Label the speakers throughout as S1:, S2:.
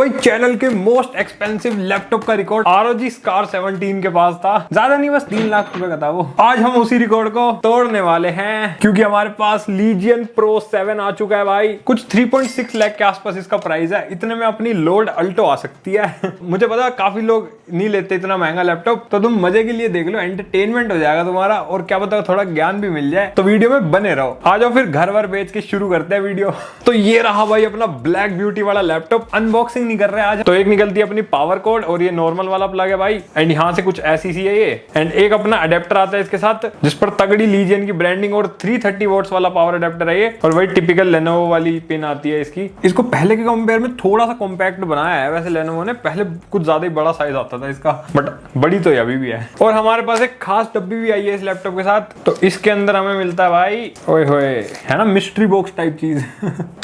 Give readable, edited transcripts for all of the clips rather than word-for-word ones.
S1: भाई चैनल के most expensive laptop का रिकॉर्ड ROG Scar 17 के पास था। ज्यादा नहीं, बस 3 लाख रुपए का था वो। आज हम उसी रिकॉर्ड को तोड़ने वाले हैं क्योंकि हमारे पास Legion Pro 7 आ चुका है भाई। कुछ 3.6 लाख के आसपास इसका प्राइस है। इतने में अपनी लोड अल्टो आ सकती है। मुझे पता है काफी लोग नहीं लेते इतना महंगा लैपटॉप, तो तुम मजे के लिए देख लो, एंटरटेनमेंट हो जाएगा तुम्हारा और क्या पता थोड़ा ज्ञान भी मिल जाए। तो वीडियो में बने रहो। आ जाओ फिर घर वर बेच के शुरू करते हैं वीडियो। तो ये रहा भाई अपना ब्लैक ब्यूटी वाला लैपटॉप। अनबॉक्सिंग नहीं कर रहे आज। तो एक निकलती है अपनी पावर कोड और ये नॉर्मल वाला प्लग है भाई। एंड यहाँ से कुछ ऐसी सी है ये। एंड एक अपना अडेप्टर आता है इसके साथ जिस पर तगड़ी लीजियन की ब्रांडिंग और 330 वोल्ट्स वाला पावर अडेप्टर है ये। और वही टिपिकल लेनोवो वाली पिन आती है इसकी। इसको पहले के कंपेयर में थोड़ा सा कॉम्पैक्ट बनाया है वैसे लेनोवो ने। पहले कुछ ज्यादा ही बड़ा साइज आता था इसका, बट बड़ी तो अभी भी है। और हमारे पास एक खास डब्बी भी आई है इस लैपटॉप के साथ। तो इसके अंदर हमें मिलता है भाई, ओए होए, है ना मिस्ट्री बॉक्स टाइप चीज।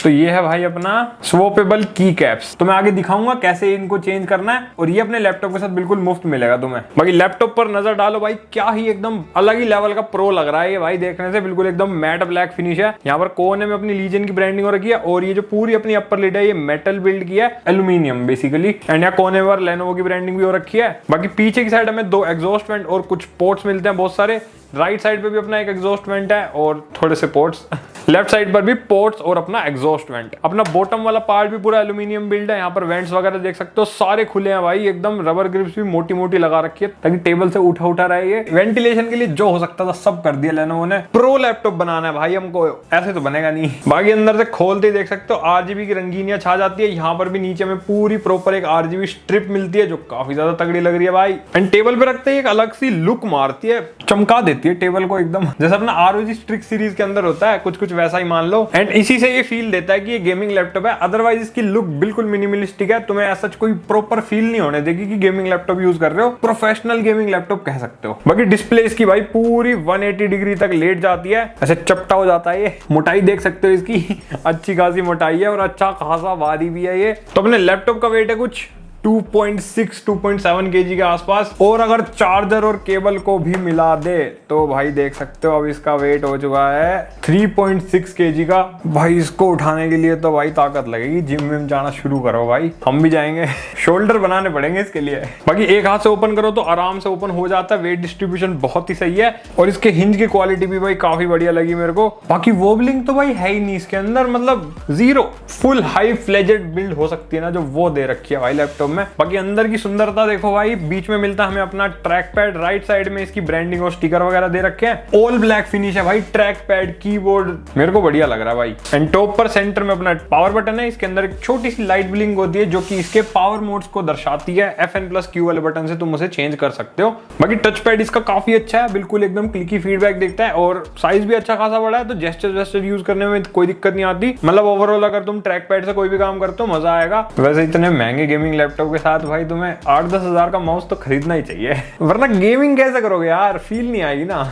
S1: तो ये है भाई अपना स्वैपेबल की कैप्स। तो मैं आगे दिखाऊंगा कैसे इनको चेंज करना है और ये अपने लैपटॉप के साथ बिल्कुल मुफ्त मिलेगा तुम्हें। बाकी लैपटॉप पर नजर डालो भाई, क्या ही एकदम अलग ही लेवल का प्रो लग रहा है ये भाई। देखने से बिल्कुल एकदम मैट ब्लैक फिनिश है। यहाँ पर कोने में अपनी लीजन की ब्रांडिंग हो रखी है और ये जो पूरी अपनी अपर लिड है ये मेटल बिल्ड की है, एल्यूमिनियम बेसिकली। एंड यहाँ कोने पर लेनोवो की ब्रांडिंग भी हो रखी है। बाकी पीछे की साइड हमें 2 एग्जॉस्ट वेंट और कुछ पोर्ट्स मिलते हैं बहुत सारे। राइट साइड पे भी अपना एक एग्जॉस्ट वेंट है और थोड़े से पोर्ट्स। लेफ्ट साइड पर भी पोर्ट्स और अपना एग्जॉस्ट वेंट। अपना बॉटम वाला पार्ट भी पूरा एल्यूमिनियम बिल्ड है। यहाँ पर वेंट्स वगैरह देख सकते हो सारे खुले हैं भाई एकदम। रबर ग्रिप्स भी मोटी मोटी लगा रखी है ताकि टेबल से उठा रहे। ये वेंटिलेशन के लिए जो हो सकता था सब कर दिया लेनोवो ने। प्रो लैपटॉप बनाना है भाई हमको, ऐसे तो बनेगा नहीं। बाकी अंदर से खोलते ही देख सकते हो RGB की रंगीनियां छा जाती है। यहाँ पर भी नीचे में पूरी प्रॉपर एक RGB स्ट्रिप मिलती है जो काफी ज्यादा तगड़ी लग रही है भाई। एंड टेबल पे रखते ही एक अलग सी लुक मारती है, चमका देती है टेबल को एकदम, जैसा अपना ROG स्ट्रिक सीरीज के अंदर होता है कुछ वैसा ही मान लो। एंड इसी से ये फील देता है कि ये गेमिंग लैपटॉप है। अदरवाइज इसकी लुक बिल्कुल मिनिमलिस्टिक है। तुम्हें ऐसा कोई प्रॉपर फील नहीं होने देगी कि गेमिंग लैपटॉप यूज कर रहे हो। प्रोफेशनल गेमिंग लैपटॉप कह सकते हो। बाकी डिस्प्ले इसकी भाई पूरी 180 डिग्री तक लेट जाती है, ऐसे चपटा हो जाता है ये। मोटाई देख सकते हो इसकी, अच्छी खासी मोटाई है और अच्छा खासा भारी भी है ये। तो अपने लैपटॉप का वेट है कुछ 2.7 kg के आसपास। और अगर चार्जर और केबल को भी मिला दे तो भाई देख सकते हो अब इसका वेट हो चुका है 3.6 kg का। भाई इसको उठाने के लिए तो भाई ताकत लगेगी। जिम में जाना शुरू करो भाई, हम भी जाएंगे। शोल्डर बनाने पड़ेंगे इसके लिए। बाकी एक हाथ से ओपन करो तो आराम से ओपन हो जाता है। वेट डिस्ट्रीब्यूशन बहुत ही सही है और इसके हिंज की क्वालिटी भी भाई काफी बढ़िया लगी मेरे को। बाकी वोबलिंग तो भाई है ही नहीं इसके अंदर, मतलब zero. Full high fledged build हो सकती है ना जो वो दे रखी है भाई लैपटॉप में। बाकी अंदर की सुंदरता देखो भाई, बीच में मिलता है हमें अपना ट्रैक पैड। राइट साइड में इसकी ब्रांडिंग और स्टिकर वगैरह दे रखे हैं। ऑल ब्लैक फिनिश है भाई। ट्रैक पैड, कीबोर्ड मेरे को बढ़िया लग रहा है भाई। एंड टॉप पर सेंटर में अपना पावर बटन है। इसके अंदर एक छोटी सी लाइट ब्लिंक होती है जो कि इसके पावर मोड्स को दर्शाती है। FN+Q वाले बटन से तुम उसे चेंज कर सकते हो। बाकी टच पैड इसका काफी अच्छा है, बिल्कुल एकदम क्लिकी फीडबैक दिखता है और साइज भी अच्छा खासा बड़ा है। तो जेस्चर यूज करने में कोई दिक्कत नहीं आती। मतलब ओवरऑल अगर तुम ट्रैक पैड से कोई भी काम करते हो मजा आएगा। वैसे इतने महंगे गेमिंग लैपटॉप के साथ भाई तुम्हें 8-10 हजार का माउस तो खरीदना ही चाहिए, वरना गेमिंग कैसे करोगे यार, फील नहीं आएगी ना।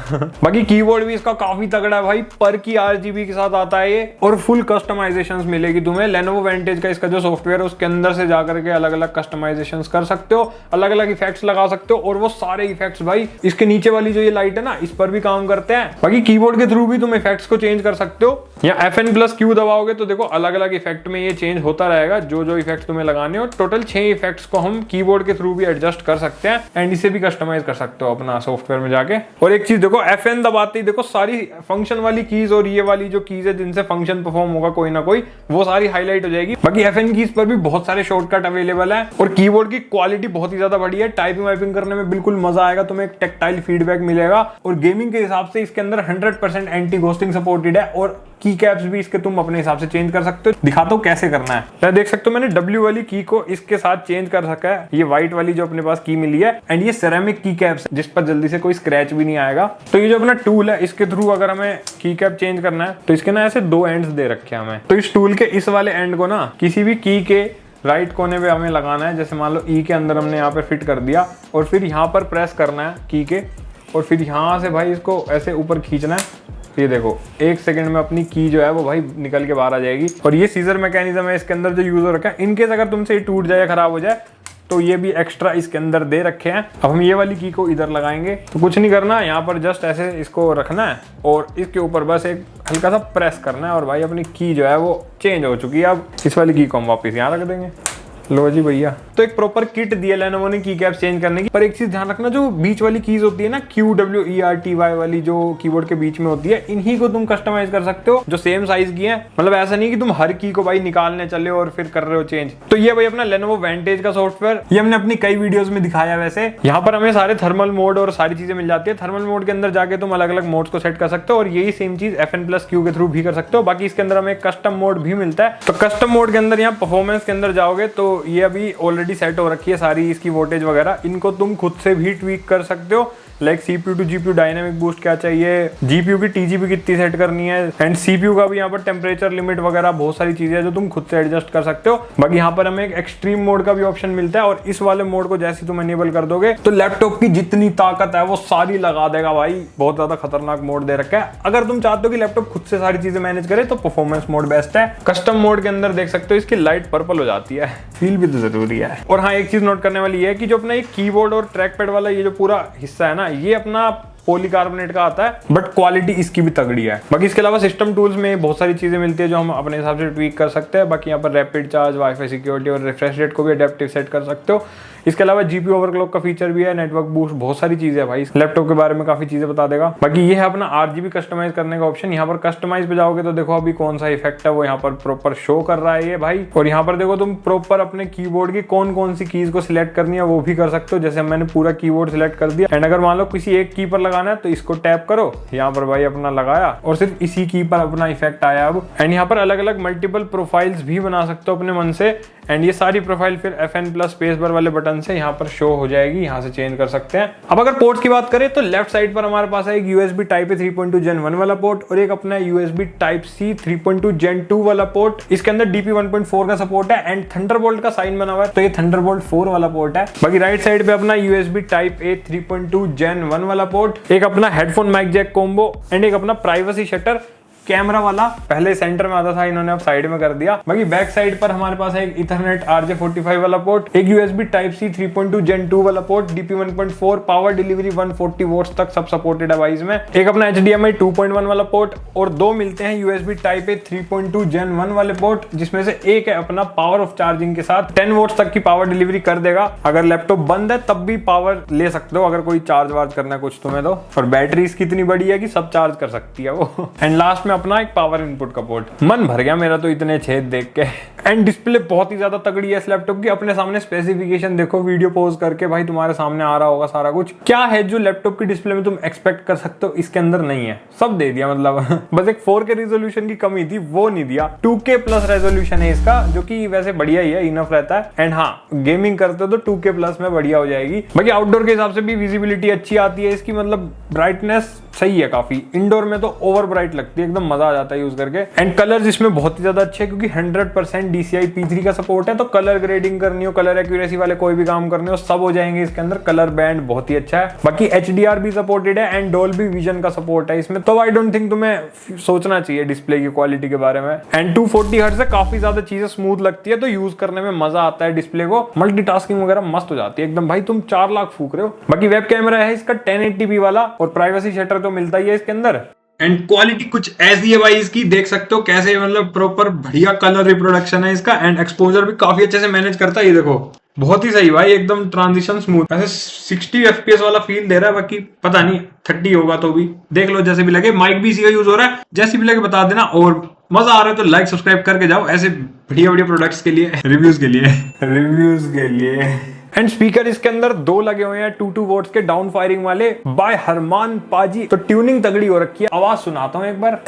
S1: बाकी कीबोर्ड भी इसका काफी तगड़ा है भाई। पर की RGB के साथ आता है ये और फुल कस्टमाइजेशंस मिलेगी तुम्हें। लेनोवो वेंटेज का इसका जो सॉफ्टवेयर है उसके अंदर से जाकर के अलग अलग कस्टमाइजेशंस कर सकते हो, अलग अलग इफेक्ट्स लगा सकते हो। और वो सारे इफेक्ट्स भाई इसके नीचे वाली जो ये लाइट है ना इस पर भी काम करते हैं। बाकी कीबोर्ड के थ्रू भी तुम इफेक्ट्स को चेंज कर सकते हो। या FN+Q दबाओगे तो देखो अलग अलग इफेक्ट में ये चेंज होता रहेगा जो इफेक्ट तुम्हें लगाने हो। टोटल 6 इफेक्ट्स को हम कीबोर्ड के थ्रू भी एडजस्ट कर सकते हैं एंड इसे भी कस्टमाइज कर सकते हो अपना सॉफ्टवेयर में जाके। और एक चीज देखो, FN दबाते ही देखो सारी फंक्शन वाली कीज और ये वाली जो कीज है जिनसे फंक्शन परफॉर्म होगा कोई ना कोई, वो सारी हाईलाइट हो जाएगी। बाकी FN कीज पर भी बहुत सारे शॉर्टकट अवेलेबल है और कीबोर्ड की क्वालिटी बहुत ही ज्यादा बढ़िया है। टाइपिंग वाइपिंग करने में बिल्कुल मजा आएगा, तुम्हें एक टेक्टाइल फीडबैक मिलेगा। और गेमिंग के हिसाब से इसके अंदर 100% एंटी घोस्टिंग सपोर्टेड है और की कैप्स भी इसके तुम अपने हिसाब से चेंज कर सकते हो। दिखाता हूं कैसे करना है। तो देख सकते हो मैंने W वाली की को इसके साथ चेंज कर सका है। ये व्हाइट वाली जो अपने पास की मिली है एंड ये सेरेमिक की कैप्स जिस पर जल्दी से कोई स्क्रैच भी नहीं आएगा। तो ये जो अपना टूल है इसके थ्रू अगर हमें की कैप चेंज करना है तो इसके ना ऐसे 2 एंड्स दे रखे हैं हमें। तो इस टूल के इस वाले एंड को ना किसी भी की के राइट कोने पे हमें लगाना है। जैसे मान लो ई के अंदर हमने यहाँ पे फिट कर दिया और फिर यहाँ पर प्रेस करना है की के और फिर यहाँ से भाई इसको ऐसे ऊपर खींचना है। ये देखो 1 सेकंड में अपनी की जो है वो भाई निकल के बाहर आ जाएगी। और ये सीजर मैकेनिज्म है इसके अंदर जो यूज हो रखा है। इनकेस अगर तुमसे ये टूट जाए या खराब हो जाए तो ये भी एक्स्ट्रा इसके अंदर दे रखे हैं। अब हम ये वाली की को इधर लगाएंगे तो कुछ नहीं करना, यहाँ पर जस्ट ऐसे इसको रखना है और इसके ऊपर बस एक हल्का सा प्रेस करना है और भाई अपनी की जो है वो चेंज हो चुकी है। अब इस वाली की को हम वापस यहाँ रख देंगे। लो जी भैया। तो एक प्रॉपर किट दिया लेनोवो ने की कैप्स चेंज करने की। पर एक चीज ध्यान रखना, जो बीच वाली कीज होती है ना, QWERTY वाली जो कीबोर्ड के बीच में होती है, इन्हीं को तुम कस्टमाइज कर सकते हो जो सेम साइज की है। मतलब ऐसा नहीं कि तुम हर की को भाई निकालने चले और फिर कर रहे हो चेंज। तो ये भाई अपना लेनोवो वेंटेज का सॉफ्टवेयर, ये हमने अपनी कई वीडियोस में दिखाया। वैसे यहाँ पर हमें सारे थर्मल मोड और सारी चीजें मिल जाती है। थर्मल मोड के अंदर जाके तुम अलग अलग मोड्स को सेट कर सकते हो और यही सेम चीज FN+Q के थ्रू भी कर सकते हो। बाकी इसके अंदर हमें कस्टम मोड भी मिलता है। तो कस्टम मोड के अंदर यहाँ परफॉर्मेंस के अंदर जाओगे तो ये अभी ऑलरेडी सेट हो रखी है सारी इसकी वोल्टेज वगैरह। इनको तुम खुद से भी ट्वीक कर सकते हो। Like CPU to GPU dynamic boost क्या चाहिए, GPU की TGP कितनी सेट करनी है, एंड CPU का भी यहाँ पर टेम्परेचर लिमिट वगैरह बहुत सारी चीजें हैं जो तुम खुद से एडजस्ट कर सकते हो। बाकी यहाँ पर हमें एक एक्सट्रीम मोड का भी ऑप्शन मिलता है और इस वाले मोड को जैसे तुम एनेबल कर दोगे तो लैपटॉप की जितनी ताकत है वो सारी लगा देगा भाई। बहुत ज्यादा खतरनाक मोड दे रखा है। अगर तुम चाहते हो कि लैपटॉप खुद से सारी चीजें मैनेज करे तो परफॉर्मेंस मोड बेस्ट है। कस्टम मोड के अंदर देख सकते हो इसकी लाइट पर्पल हो जाती है, फील भी तो जरूरी है। और हाँ, एक चीज नोट करने वाली है कि जो अपना ये कीबोर्ड और ट्रैक पैड वाला ये जो पूरा हिस्सा है ना, ये अपना पॉलीकार्बोनेट का आता है, बट क्वालिटी इसकी भी तगड़ी है। बाकी इसके अलावा सिस्टम टूल्स में बहुत सारी चीजें मिलती है जो हम अपने हिसाब से ट्वीक कर सकते हैं। बाकी यहाँ पर रैपिड चार्ज, वाईफाई सिक्योरिटी और रिफ्रेश रेट को भी अडेप्टिव सेट कर सकते हो। इसके अलावा GPU ओवरक्लॉक का फीचर भी है, नेटवर्क बूस्ट, बहुत सारी चीजें है भाई। इस लैपटॉप के बारे में काफी चीजें बता देगा। बाकी ये है अपना RGB कस्टमाइज करने का ऑप्शन। यहाँ पर कस्टमाइज पे जाओगे तो देखो अभी कौन सा इफेक्ट है वो यहाँ पर प्रॉपर शो कर रहा है ये भाई। और यहाँ पर देखो तुम प्रॉपर अपने कीबोर्ड की कौन कौन सी कीज को सिलेक्ट करनी है वो भी कर सकते हो। जैसे मैंने पूरा कीबोर्ड सिलेक्ट कर दिया एंड अगर मान लो किसी एक की पर लगाना है तो इसको टैप करो, यहाँ पर भाई अपना लगाया और सिर्फ इसी की पर अपना इफेक्ट आया अब। एंड यहाँ पर अलग अलग मल्टीपल प्रोफाइल्स भी बना सकते हो अपने मन से। एंड ये सारी प्रोफाइल फिर FN+ स्पेस बार वाले बटन से यहाँ पर शो हो जाएगी, यहाँ से चेंज कर सकते हैं। अब अगर पोर्ट्स की बात करें तो लेफ्ट साइड पर हमारे पास है एक USB Type-A 3.2 Gen 1 वाला पोर्ट और एक अपना USB Type-C 3.2 Gen 2 वाला पोर्ट। इसके अंदर DP 1.4 का सपोर्ट है एंड थंडरबोल्ट का साइन बना हुआ है, तो ये थंडरबोल्ट 4 वाला पोर्ट है। बाकी राइट साइड पे अपना USB Type-A 3.2 Gen 1 वाला पोर्ट, एक अपना headphone mic jack combo and एक अपना प्राइवेसी शटर कैमरा वाला। पहले सेंटर में आता था, इन्होंने अब साइड में कर दिया। बाकी बैक साइड पर हमारे पास है एक Ethernet RJ45 वाला पोर्ट, एक USB Type-C 3.2 Gen 2 वाला port, DP 1.4, power delivery 140 volts तक सब सपोर्टेड है भाई इसमें, एक अपना HDMI 2.1 वाला पोर्ट और दो मिलते हैं USB Type-A 3.2 Gen 1 वाले पोर्ट, जिसमें से एक है अपना पावर ऑफ चार्जिंग के साथ 10 वोल्ट्स तक की पावर डिलीवरी कर देगा। अगर लैपटॉप बंद है तब भी पावर ले सकते हो अगर कोई चार्ज वार्ज करना है कुछ तुम्हें तो। और बैटरी इसकी इतनी बड़ी है कि सब चार्ज कर सकती है वो। एंड लास्ट में अपना एक पावर इनपुट का पोर्ट। मन भर गया मेरा तो इतने छेद देख के। एंड डिस्प्ले बहुत ही ज्यादा तगड़ी है इस लैपटॉप की। अपने सामने स्पेसिफिकेशन देखो, वीडियो पॉज करके भाई तुम्हारे सामने आ रहा होगा सारा कुछ। क्या है जो लैपटॉप की डिस्प्ले में तुम एक्सपेक्ट कर सकते हो इसके अंदर नहीं है, सब दे दिया। मतलब बस एक 4K रेजोल्यूशन की कमी थी, वो नहीं दिया। 2K प्लस रेजोल्यूशन है इसका, जो कि वैसे बढ़िया ही है, इनफ रहता है। एंड हाँ, गेमिंग करते हो तो 2K प्लस में बढ़िया हो जाएगी। बाकी आउटडोर के हिसाब से भी विजिबिलिटी अच्छी आती है इसकी, मतलब ब्राइटनेस सही है काफी। इंडोर में तो ओवर ब्राइट लगती है, एकदम मजा आ जाता है यूज करके। एंड कलर्स इसमें बहुत ही ज्यादा अच्छे हैं क्योंकि 100% DCI P3 का सपोर्ट है, तो कलर ग्रेडिंग करनी हो, कलर एक्यूरेसी वाले कोई भी काम करने हो, सब हो जाएंगे इसके अंदर। कलर बैंड बहुत ही अच्छा है। बाकी HDR भी सपोर्टेड है एंड डोल्बी विजन का सपोर्ट है इसमें, तो आई डोंट थिंक तुम्हें सोचना चाहिए डिस्प्ले की क्वालिटी के बारे में। एंड 240 हर्ट्ज से काफी ज्यादा चीजें स्मूथ लगती है, तो यूज करने में मजा आता है डिस्प्ले को। मल्टीटास्किंग वगैरह मस्त हो जाती है एकदम भाई, तुम 4 लाख फूक रहे हो। बाकी वेब कैमरा है इसका 1080p वाला और प्राइवेसी शटर तो मिलता ही है इसके अंदर। एंड क्वालिटी कुछ ऐसी है भाई इसकी, देख सकते हो कैसे, मतलब प्रॉपर बढ़िया कलर रिप्रोडक्शन है इसका। एंड एक्सपोजर भी काफी अच्छे से मैनेज करता है, ये देखो बहुत ही सही भाई, एकदम ट्रांजिशन स्मूथ। ऐसे 60 FPS वाला फील दे रहा है, बाकी पता नहीं 30 होगा तो भी देख लो जैसे भी लगे। माइक भी इसी का यूज हो रहा है, जैसे भी लगे बता देना। और मजा आ रहा है तो लाइक सब्सक्राइब करके जाओ ऐसे बढ़िया बढ़िया प्रोडक्ट्स के लिए, रिव्यूज के लिए। एंड स्पीकर इसके अंदर 2 लगे हुए हैं 2 वोल्ट्स के डाउन फायरिंग वाले, बाय हरमान पाजी। तो ट्यूनिंग तगड़ी हो रखी है। आवाज सुनाता हूँ एक बार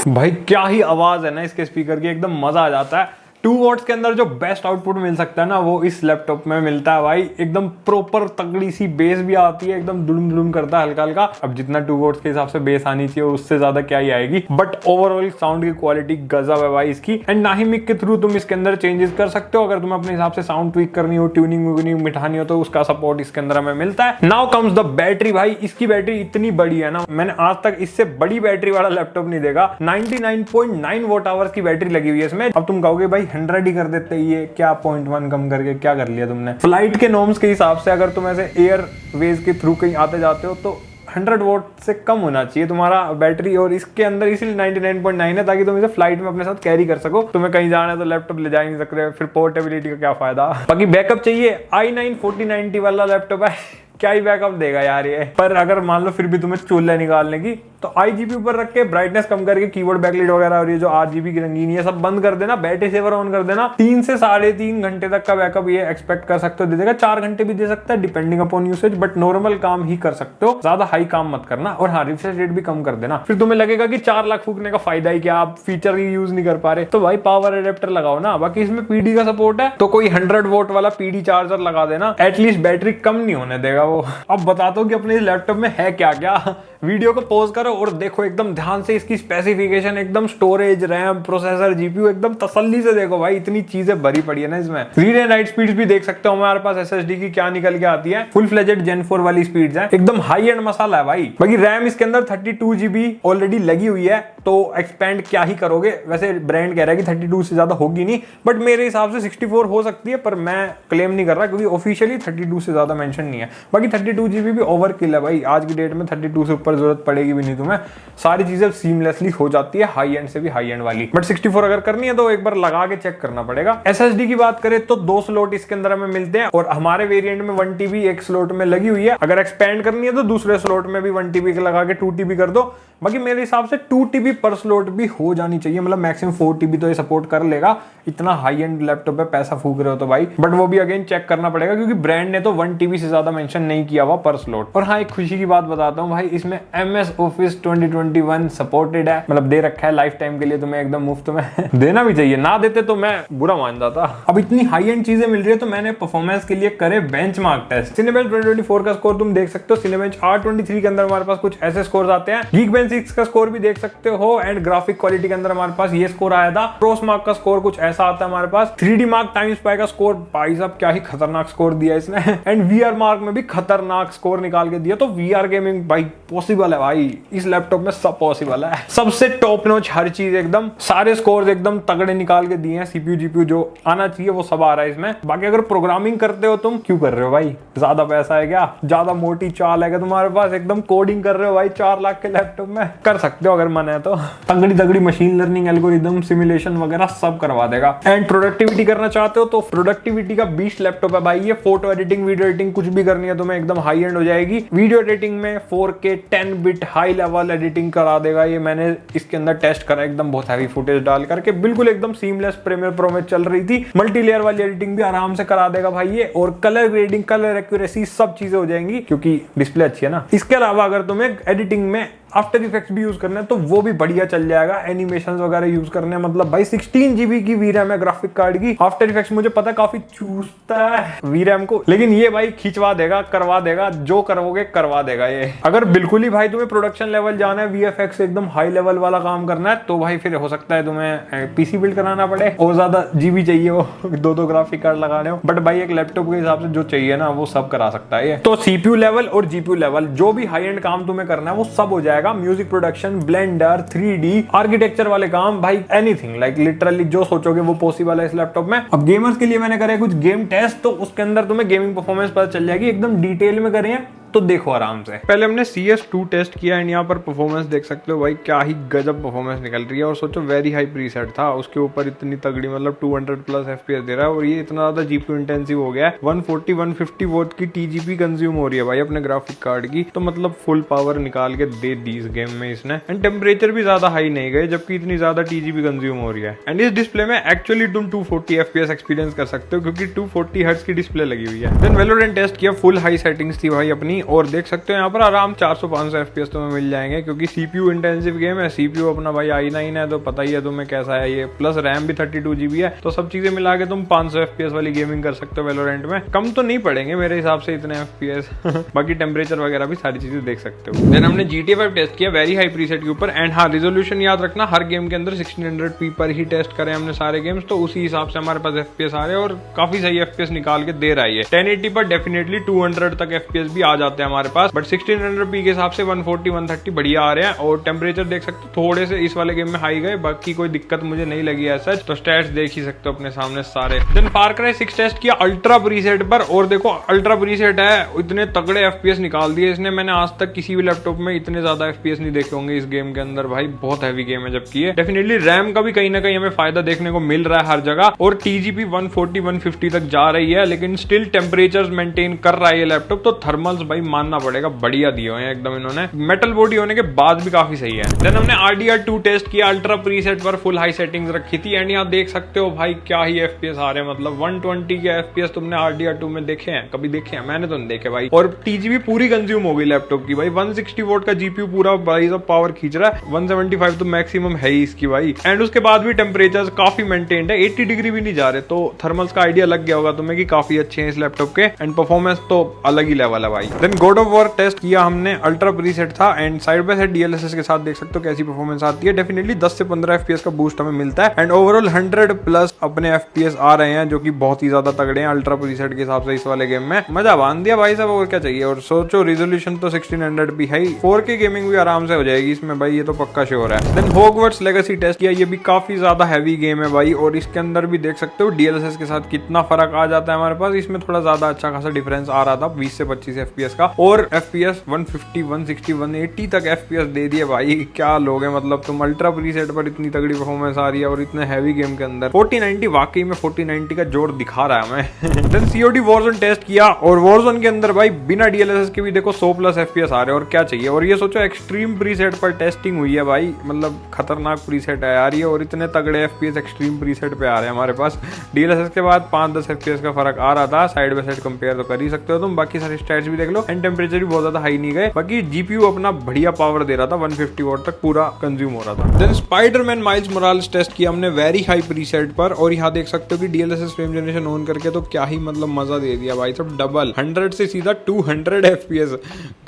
S1: भाई, क्या ही आवाज है ना इसके स्पीकर की, एकदम मजा आ जाता है। 2 वॉट्स के अंदर जो बेस्ट आउटपुट मिल सकता है ना, वो इस लैपटॉप में मिलता है भाई। एकदम प्रॉपर तगड़ी सी बेस भी आती है, एकदम दुलुम दुलुम करता है हल्का हल्का। अब जितना 2 वॉट्स के हिसाब से बेस आनी चाहिए उससे ज्यादा क्या ही आएगी, बट ओवरऑल साउंड की क्वालिटी गजब है भाई इसकी। एंड ना ही मिक के थ्रू तुम इसके अंदर चेंजेस कर सकते हो, अगर तुम्हें अपने हिसाब से साउंड ट्विक करनी हो, ट्यूनिंग व्यूनिंग मिठानी हो, तो उसका सपोर्ट इसके अंदर हमें मिलता है। नाउ कम्स द बैटरी भाई, इसकी बैटरी इतनी बड़ी है ना, मैंने आज तक इससे बड़ी बैटरी वाला लैपटॉप नहीं देखा। 99.9 वॉट आवर्स की बैटरी लगी हुई है इसमें। अब तुम कहोगे भाई 100 ही कर देते, ये क्या 0.1 कम करके क्या कर लिया तुमने। फ्लाइट के नॉर्म्स के हिसाब से अगर तुम ऐसे एयरवेज के थ्रू कहीं आते जाते हो तो 100 वोट से कम होना चाहिए तुम्हारा बैटरी, और इसके अंदर इसीलिए 99.9 है ताकि तुम इसे फ्लाइट में अपने साथ कैरी कर सको। तुम्हें कहीं जाना है तो लैपटॉप ले जा ही नहीं सकते, फिर पोर्टेबिलिटी का क्या फायदा। बाकी बैकअप चाहिए, i9 4090 वाला लैपटॉप है, क्या ही बैकअप देगा यार ये। पर अगर मान लो फिर भी तुम्हें चूल्हा निकालने की तो IGP ऊपर रख के ब्राइटनेस कम करके कीबोर्ड बैकलाइट वगैरह और ये जो RGB की रंगीन है सब बंद कर देना, बैटरी सेवर ऑन कर देना। 3 से 3.5 घंटे तक का बैकअप ये एक्सपेक्ट कर सकते हो, दे देगा। 4 घंटे भी दे सकता है depending upon usage, but normal काम ही कर सकते हो, ज्यादा हाई काम मत करना। और हाँ, रिफ्रेश रेट भी कम कर देना, फिर तुम्हें लगेगा कि 4 लाख फूकने का फायदा ही क्या, आप फीचर ही यूज नहीं कर पा रहे, तो भाई पावर एडेप्टर लगाओ ना। बाकी इसमें PD का सपोर्ट है तो कोई 100 वोट वाला PD चार्जर लगा देना, एटलीस्ट बैटरी कम नहीं होने देगा वो। अब बताता हूँ कि अपने लैपटॉप में है क्या क्या। वीडियो को पॉज करो और देखो एकदम ध्यान से इसकी स्पेसिफिकेशन, एकदम स्टोरेज, रैम, प्रोसेसर, GPU एकदम तसल्ली से देखो भाई, इतनी चीजें भरी पड़ी है ना इसमें। रीड एंड राइट स्पीड्स भी देख सकते हो हमारे पास SSD की क्या निकल के आती है, फुल फ्लेजेड Gen 4 वाली स्पीड्स है, एकदम हाई एंड मसाला है भाई। बाकी रैम इसके अंदर 32 GB ऑलरेडी लगी हुई है, तो एक्सपेंड क्या ही करोगे। वैसे ब्रांड कह रहा है कि 32 से ज्यादा होगी नहीं, बट मेरे हिसाब से 64 हो सकती है, पर मैं क्लेम नहीं कर रहा क्योंकि ऑफिशियली 32 से ज्यादा मेंशन नहीं है। बाकी 32 GB भी ओवरकिल है भाई, आज की डेट में 32 से ऊपर जरूरत पड़ेगी भी नहीं तुम्हें, सारी चीजें सीमलेसली हो जाती है, हाई एंड से भी हाई एंड वाली। बट 64 अगर करनी है तो एक बार लगा के चेक करना पड़ेगा। SSD की बात करें तो 2 स्लॉट इसके अंदर हमें मिलते हैं, और हमारे वेरिएंट में 1 TB एक स्लॉट में लगी हुई है। अगर एक्सपेंड करनी है तो दूसरे स्लॉट में भी 1 TB लगा के 2 TB कर दो। बाकी मेरे हिसाब से 2 TB पर स्लॉट भी हो जानी चाहिए, मतलब मैक्सिमम 4 TB तो ये सपोर्ट कर लेगा। इतना हाई एंड लैपटॉप पे पैसा फूक रहे हो तो भाई, बट वो भी अगेन चेक करना पड़ेगा क्योंकि ब्रांड ने तो 1 TB से ज्यादा मेंशन नहीं किया हुआ पर स्लॉट। और हाँ, एक खुशी की बात बताता हूँ भाई, इसमें MS Office 2021 सपोर्टेड है, मतलब दे रखा है लाइफ टाइम के लिए तुम्हें एकदम मुफ्त में। देना भी चाहिए, ना देते तो मैं बुरा मान जाता। अब इतनी हाई एंड चीजें मिल रही है तो मैंने परफॉर्मेंस के लिए करे बेंचमार्क टेस्ट। Cinebench 2024 का स्कोर तुम देख सकते हो, Cinebench R23 के अंदर हमारे पास कुछ ऐसे स्कोर आते हैं, Geekbench 6 का स्कोर भी देख सकते हो, एंड ग्राफिक क्वालिटी के अंदर हमारे पास ये स्कोर आया था। प्रोसमार्क का स्कोर कुछ ऐसा आता है हमारे पास, 3D मार्क टाइम्स पाई का स्कोर, भाई साहब क्या ही खतरनाक स्कोर दिया इसने, एंड VR मार्क में भी खतरनाक स्कोर निकाल के दिया। तो VR गेमिंग भाई पॉसिबल है भाई, इस लैपटॉप में सब पॉसिबल है, सबसे टॉप नॉच हर चीज, एकदम सारे स्कोर एकदम तगड़े निकाल के दिए हैं। CPU GPU जो आना चाहिए वो सब आ रहा है इसमें। बाकी अगर प्रोग्रामिंग करते हो तुम, क्यों कर रहे हो भाई, ज्यादा पैसा है क्या, ज्यादा मोटी चाल है क्या तुम्हारे पास, एकदम कोडिंग कर रहे हो भाई 4 लाख के लैपटॉप में, कर सकते हो अगर मन है तो। तगड़ी मशीन लर्निंग, एल्गोरिदम, सिमुलेशन वगैरह सब करवा देगा। एंड प्रोडक्टिविटी करना चाहते हो तो प्रोडक्टिविटी का बीस्ट लैपटॉप है भाई ये। फोटो एडिटिंग, वीडियो एडिटिंग कुछ भी करनी है तुम्हें, एकदम हाई एंड हो जाएगी। वीडियो एडिटिंग में 4K 10 bit high level editing करा देगा ये, मैंने इसके अंदर टेस्ट करा, एकदम बहुत हैवी फुटेज डाल करके, बिल्कुल एकदम सीमलेस प्रीमियर प्रो में चल रही थी। मल्टी लेयर वाली एडिटिंग भी आराम से करा देगा भाई ये, और कलर ग्रेडिंग, कलर एक्यूरेसी सब चीजें हो जाएंगी क्योंकि डिस्प्ले अच्छी है ना। इसके अलावा अगर तुम्हें एडिटिंग में आफ्टर इफेक्ट्स भी यूज करना है तो वो भी बढ़िया चल जाएगा। एनिमेशंस वगैरह यूज करने, मतलब भाई 16 GB की VRAM है ग्राफिक कार्ड की। आफ्टर इफेक्ट्स मुझे पता है काफी चूसता है VRAM को, लेकिन ये भाई खिंचवा देगा, करवा देगा, जो करोगे करवा देगा ये। अगर बिल्कुल ही भाई तुम्हें प्रोडक्शन लेवल जाना है, VFX एकदम हाई लेवल वाला काम करना है, तो भाई फिर हो सकता है तुम्हें PC बिल्ड कराना पड़े और ज्यादा GB चाहिए हो, 2 ग्राफिक कार्ड लगाने हो। बट भाई एक लैपटॉप के हिसाब से जो चाहिए ना वो सब करा सकता है ये। तो CPU लेवल और GPU लेवल जो भी हाई एंड काम तुम्हें करना है वो सब हो जाएगा। Music production, blender, 3D architecture वाले काम, भाई एनीथिंग, लाइक लिटरली जो सोचोगे वो पॉसिबल है इस लैपटॉप में। अब गेमर्स के लिए मैंने करे कुछ गेम टेस्ट, तो उसके अंदर तुम्हें गेमिंग परफॉर्मेंस पता चल जाएगी, एकदम डिटेल में करें तो देखो आराम से। पहले हमने CS2 टेस्ट किया एंड यहाँ पर परफॉर्मेंस देख सकते हो भाई, क्या ही गजब परफॉर्मेंस निकल रही है। और सोचो वेरी हाई प्रीसेट था, उसके ऊपर इतनी तगड़ी, मतलब 200+ FPS दे रहा है, और ये इतना ज्यादा GPU इंटेंसिव हो गया है। 140-150 वोट की TGP कंज्यूम हो रही है भाई अपने ग्राफिक कार्ड की, तो मतलब फुल पावर निकाल के दे दी इस गेम में इसने। एंड टेम्परेचर भी ज्यादा हाई नहीं गए जबकि इतनी ज्यादा TGP कंज्यूम हो रही है। एंड इस डिस्प्ले में एक्चुअली तुम 240 FPS एक्सपीरियंस कर सकते हो क्योंकि 240 हर्ट्ज की डिस्प्ले लगी हुई है। देन वैलोरेंट टेस्ट किया, फुल हाई सेटिंग्स थी भाई अपनी, और देख सकते हो यहाँ पर आराम 400-500 FPS तुम्हें मिल जाएंगे क्योंकि CPU इंटेंसिव गेम है। CPU अपना भाई i9 है तो पता ही है तुम्हें कैसा है ये, प्लस रैम भी 32 GB है, तो सब चीजें मिला के तुम 500 FPS वाली गेमिंग कर सकते हो वैलोरेंट में। कम तो नहीं पड़ेंगे मेरे हिसाब से इतने FPS। बाकी टेम्परेचर वगैरह भी सारी चीजें देख सकते हो। देन हमने GTA 5 टेस्ट किया वेरी हाई प्रीसेट के ऊपर। एंड हाँ, रिजोल्यूशन याद रखना, हर गेम के अंदर 1600p पर ही टेस्ट करें हमने सारे गेम्स, तो उसी हिसाब से हमारे पास FPS आ रहे हैं और काफी सही FPS निकाल के दे रहा है। 1080 पर डेफिनेटली 200 तक FPS भी आ जाते हैं हमारे पास, बट 1600p के हिसाब से 140 130 बढ़िया आ रहे हैं। और टेम्परेचर देख सकते हो थोड़े से इस वाले गेम में हाई गए, बाकी कोई दिक्कत मुझे नहीं लगी है सच। तो स्टैट्स देख ही सकते हो अपने सामने सारे। देन फार क्राई 6 टेस्ट किया अल्ट्रा प्रीसेट पर, और देखो अल्ट्रा प्रीसेट है, इतने तगड़े FPS निकाल दिए इसने। मैंने आज तक किसी भी लैपटॉप में इतने ज्यादा FPS नहीं देखे होंगे इस गेम के अंदर भाई, बहुत हैवी गेम है जबकि ये। डेफिनेटली रैम का भी कहीं ना कहीं हमें फायदा देखने को मिल रहा है हर जगह, और TGP 140 150 तक जा रही है, लेकिन स्टिल टेम्परेचर मेंटेन कर रहा है ये लैपटॉप। तो थर्मल्स भाई मानना पड़ेगा, बढ़िया दिए हुए हैं एकदम इन्होंने, मेटल बॉडी होने के बाद भी काफी सही है। देन हमने RDR2 टेस्ट किया अल्ट्रा प्रीसेट पर, फुल हाई सेटिंग्स रखी थी, एंड यहाँ देख सकते हो भाई क्या ही FPS आ रहे हैं, मतलब 120 के FPS तुमने RDR2 में देखे हैं, कभी देखे हैं? मैंने तो नहीं देखे भाई। और TGP पूरी कंज्यूम हो गई लैपटॉप की भाई, 160 वोट का GPU पूरा भाई सब पावर खींच रहा है, 175 तो मैक्सिमम है ही इसकी भाई। एंड उसके बाद भी टेम्परेचर काफी मेंटेन्ड है, 80 डिग्री भी नहीं जा रहे, तो थर्मल्स का आइडिया लग गया होगा तुम्हें कि काफी अच्छे हैं इस लैपटॉप के। एंड परफॉर्मेंस तो अलग ही लेवल है भाई। Then God of War test किया हमने, अल्ट्रा प्रीसेट था, and side by side DLSS के साथ देख सकते हो कैसी परफॉर्मेंस आती है। डेफिनेटली 10 से 15 FPS का बूस्ट हमें मिलता है, एंड ओवरऑल 100+ अपने FPS आ रहे हैं, जो कि बहुत ही ज्यादा तगड़े हैं अल्ट्रा प्रीसेट के हिसाब से इस वाले गेम में। मजा बांध दिया भाई साहब, और क्या चाहिए। और सोचो रिजोल्यूशन तो 1600p है, 4K गेमिंग भी आराम से हो जाएगी इसमें भाई, ये तो पक्का श्योर है। देन हॉगवर्ट्स लेगेसी टेस्ट किया, ये भी काफी ज्यादा हैवी गेम है भाई, और इसके अंदर भी देख सकते हो DLSS के साथ कितना फर्क आ जाता है हमारे पास। इसमें थोड़ा ज्यादा अच्छा खासा डिफरेंस आ रहा था, 20 से 25 FPS का, और FPS 150 160 180 तक FPS दे दिए भाई। क्या लोग हैं, मतलब तुम अल्ट्रा प्रीसेट पर इतनी तगड़ी परफॉर्मेंस आ रही है और इतने हैवी गेम के अंदर। 4090 वाकई में 4090 का जोर दिखा रहा है हमें। देन COD वॉरजोन टेस्ट किया, और वॉरजोन के अंदर भाई बिना DLSS के भी देखो 100+ FPS आ रहे हैं, और क्या चाहिए। और ये सोचो एक्सट्रीम प्रीसेट पर टेस्टिंग हुई है भाई, मतलब खतरनाक प्रीसेट है यार ये, और इतने तगड़े FPS एक्सट्रीम प्रीसेट पे आ रहे हैं हमारे पास। DLSS के बाद 5-10 FPS का फर्क आ रहा था, साइड बाय साइड कंपेयर तो कर ही सकते हो तुम। बाकी सारे स्टैट्स भी देख लो, एंड टेम्परेचर भी बहुत ज्यादा हाई नहीं गए। बाकी GPU अपना बढ़िया पावर दे रहा था, 150 वॉट तक पूरा कंज्यूम हो रहा था। Then Spiderman Miles Morales test किया हमने वेरी हाई प्रीसेट पर, और यहाँ देख सकते हो कि DLSS फ्रेम जनरेशन ऑन करके तो क्या ही मतलब मजा दे दिया भाई, सब डबल 100 से सीधा 200 FPS।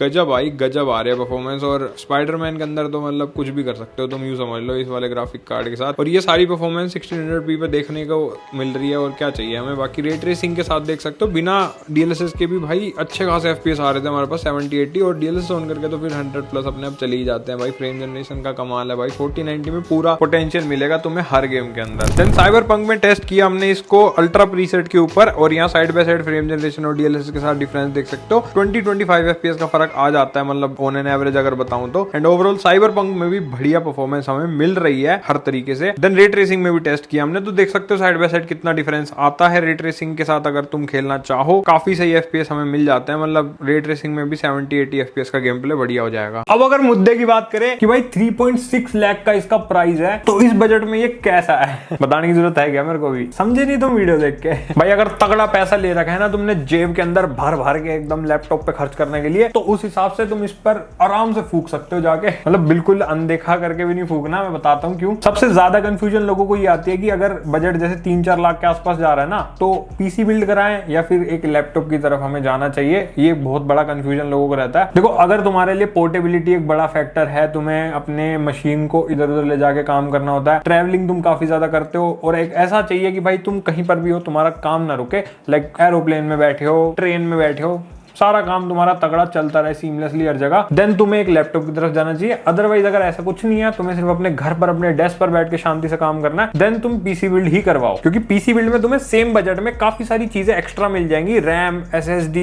S1: गजब भाई गजब आ रहे हैं परफॉर्मेंस, और स्पाइडरमैन के अंदर तो मतलब कुछ भी कर सकते हो तुम, यूं समझ लो इस वाले ग्राफिक कार्ड के साथ। और ये सारी परफॉर्मेंस 1600p पे देखने को मिल रही है, और क्या चाहिए हमें। बाकी रे ट्रेसिंग के साथ देख सकते हो बिना DLSS के भी भाई अच्छे खासे FPS आ रहे थे हमारे पास 70-80, और DLSS ऑन करके तो फिर 100+ अपने आप चले ही जाते हैं भाई। फ्रेम जनरेशन का कमाल है भाई, 4090 में पूरा पोटेंशियल मिलेगा तुम्हें हर गेम के अंदर। देन साइबरपंक में टेस्ट किया हमने इसको अल्ट्रा प्रीसेट के ऊपर, और यहाँ side by side frame generation और DLSS के साथ डिफरेंस देख सकते हो, 20-25 FPS का फर्क आ जाता है, मतलब ऑन एन एवरेज अगर बताऊं तो। एंड ओवरऑल साइबरपंक में भी बढ़िया परफॉर्मेंस हमें मिल रही है हर तरीके से। देन रे ट्रेसिंग में भी टेस्ट किया हमने, तो देख सकते हो साइड बाय साइड कितना डिफरेंस आता है रे ट्रेसिंग के साथ। अगर तुम खेलना चाहो काफी सही FPS हमें मिल जाता है, मतलब रे ट्रेसिंग में भी 70-80 FPS का गेम प्ले बढ़िया हो जाएगा। अब अगर मुद्दे की बात करें कि भाई 3.6 लाख का इसका प्राइस है, तो इस बजट में ये कैसा है बताने की जरूरत है क्या मेरे को भी? समझे नहीं तुम वीडियो देख के? भाई अगर तगड़ा पैसा ले रखा है ना तुमने जेब के अंदर भर भर के एकदम लैपटॉप पे खर्च करने के लिए, तो उस हिसाब से तुम इस पर आराम से फूक सकते हो जाके, मतलब बिल्कुल अनदेखा करके भी नहीं फूकना। मैं बताता हूँ क्यों। सबसे ज्यादा कंफ्यूजन लोगों को ये आती है कि अगर बजट जैसे 3-4 लाख के आसपास जा रहा है ना, तो PC बिल्ड कराएं या फिर एक लैपटॉप की तरफ हमें जाना चाहिए। ये बहुत बड़ा कंफ्यूजन लोगों को रहता है। देखो अगर तुम्हारे लिए पोर्टेबिलिटी एक बड़ा फैक्टर है, तुम्हें अपने मशीन को इधर उधर ले जाके काम करना होता है, ट्रैवलिंग तुम काफी ज्यादा करते हो, और एक ऐसा चाहिए कि भाई तुम कहीं पर भी हो तुम्हारा काम ना रुके, लाइक एरोप्लेन में बैठे हो, ट्रेन में बैठे हो, सारा काम तुम्हारा तगड़ा चलता रहे सीमलेसली हर जगह, देन तुम्हें एक लैपटॉप की तरफ जाना चाहिए। अदरवाइज अगर ऐसा कुछ नहीं है, तुम्हें सिर्फ अपने घर पर अपने डेस्क पर बैठ के शांति से काम करना है, देन तुम PC बिल्ड ही करवाओ। क्योंकि PC बिल्ड में तुम्हें सेम बजट में काफी सारी चीजें एक्स्ट्रा मिल जाएंगी, RAM, SSD,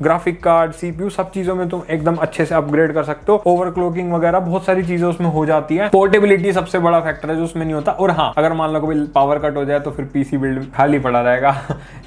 S1: graphic card, CPU, सब चीजों में तुम एकदम अच्छे से अपग्रेड कर सकते हो। ओवरक्लॉकिंग वगैरह बहुत सारी चीजें उसमें हो जाती है। पोर्टेबिलिटी सबसे बड़ा फैक्टर है जो उसमें नहीं होता। और हाँ, अगर मान लो कभी पावर कट हो जाए तो फिर PC बिल्ड खाली पड़ा रहेगा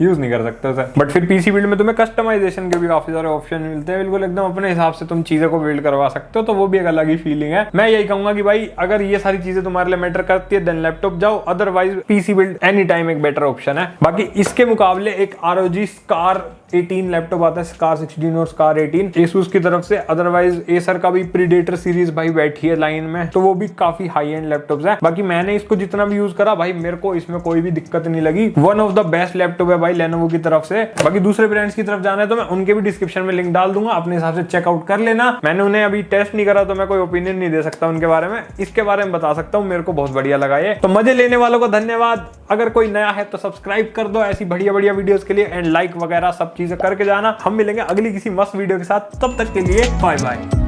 S1: यूज नहीं कर सकते उसे। बट फिर PC बिल्ड में तुम्हें कस्टमाइजेशन के भी काफी सारे ऑप्शन मिलते हैं, बिल्कुल एकदम अपने हिसाब से तुम चीजों को बिल्ड करवा सकते हो, तो वो भी एक अलग ही फीलिंग है। मैं यही कहूंगा कि भाई अगर ये सारी चीजें तुम्हारे लिए मैटर करती है, देन लैपटॉप जाओ, otherwise PC build any time एक बेटर ऑप्शन है। बाकी इसके मुकाबले एक ROG Scar 18 लैपटॉप आता है, Scar 16 और Scar 18 Asus की तरफ से। अदरवाइज Acer का भी Predator सीरीज भाई बैठी है लाइन में, तो वो भी काफी हाई एंड लैपटॉप्स है। बाकी मैंने इसको जितना भी यूज करा भाई, मेरे को इसमें कोई भी दिक्कत नहीं लगी। One of the best laptop है भाई Lenovo की तरफ से। बाकी दूसरे ब्रांड्स की तरफ जाना है तो मैं उनके भी डिस्क्रिप्शन डिस्क्रिप्शन में लिंक डाल दूंगा, अपने हिसाब से चेकआउट कर लेना। मैंने उन्हें अभी टेस्ट नहीं करा तो मैं कोई ओपिनियन नहीं दे सकता उनके बारे में, इसके बारे में बता सकता हूँ मेरे को बहुत बढ़िया लगा ये। तो मजे लेने वालों को धन्यवाद। अगर कोई नया है तो सब्सक्राइब कर दो ऐसी बढ़िया बढ़िया वीडियोस के लिए, एंड लाइक वगैरह सब चीजें करके जाना। हम मिलेंगे अगली किसी मस्त वीडियो के साथ, तब तक के लिए बाय बाय।